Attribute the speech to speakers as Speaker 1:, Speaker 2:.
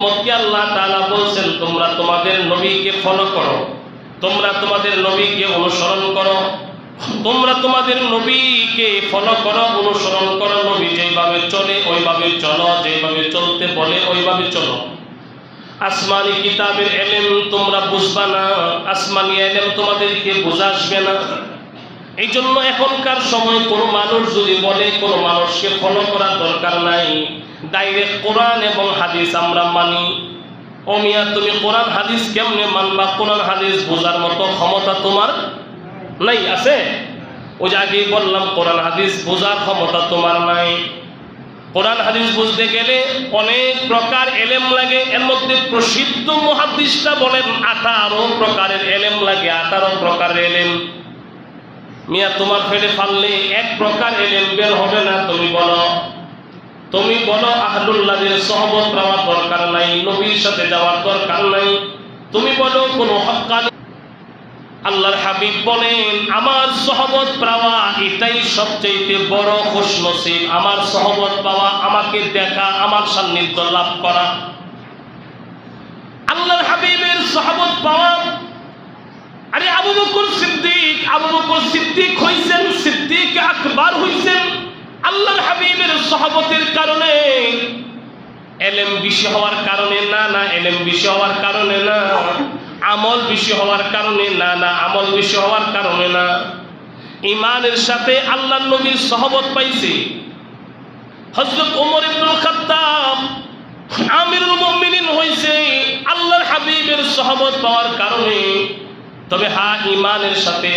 Speaker 1: মক্কে আল্লাহ তাআলা বলেন তোমরা তোমাদের নবীকে ফলো করো, তোমরা তোমাদের নবীকে অনুসরণ করো, তোমরা তোমাদের নবীকে ফলো করো, অনুসরণ করো। নবী যেভাবে চলে ওইভাবে চলো, যেভাবে চলতে বলে ওইভাবে চলো। আসমানি কিতাবের ইলম তোমরা বুঝবা না, আসমানি ইলম তোমাদেরকে বুঝা আসবে না। এই জন্য এখনকার সময় কোনো মানুষ যদি বলে কোনো মানুষকে ফলো করার দরকার নাই, ডাইরেক্ট কোরআন এবং হাদিস আমরা মানি। ও মিয়া, তুমি কোরআন হাদিস কেমনে মানবা? কোরআন হাদিস বোঝার মতো ক্ষমতা তোমার নাই, আছে? ওই যে আগেই বললাম, কোরআন হাদিস বোঝার ক্ষমতা তোমার নাই। কোরআন হাদিস বুঝতে গেলে অনেক প্রকার এলেম লাগে। এর মধ্যে প্রসিদ্ধ মুহাদ্দিসরা বলেন 18 প্রকারের এলেম লাগে, 18 প্রকারের এলেম। মিয়া, তোমার ফেলে ফাললে এক প্রকার এলেম বের হবে না। তুমি বলো আহলুল্লাহদের সহবত পাওয়ার দরকার নাই, নবীর সাথে যাওয়ার দরকার নাই। তুমি বলো কোনো হক্কানি। আল্লাহর হাবিব বলেন আমার সহবত পাওয়া এটাই সবচেয়ে বড় খুশনসিব। আমার সহবত পাওয়া, আমাকে দেখা, আমার সান্নিধ্য লাভ করা। আল্লাহর হাবিবের সহবত পাওয়া। আরে আবু বকর সিদ্দিক হইছেন, সিদ্দিক আকবার হইছেন আল্লাহর হাবিবের সহবতের কারণে। এলেম বেশি হওয়ার কারণে না, এলেম বেশি হওয়ার কারণে না। আমল বেশি হওয়ার কারণে না, আমল বেশি হওয়ার কারণে না। ঈমানের সাথে আল্লাহর নবীর সহবত পাইছে। হযরত ওমর ইবনে খাত্তাব আমিরুল মুমিনিন হইছে আল্লাহর হাবিবের সহবত পাওয়ার কারণে। তবে হ্যাঁ, ঈমানের সাথে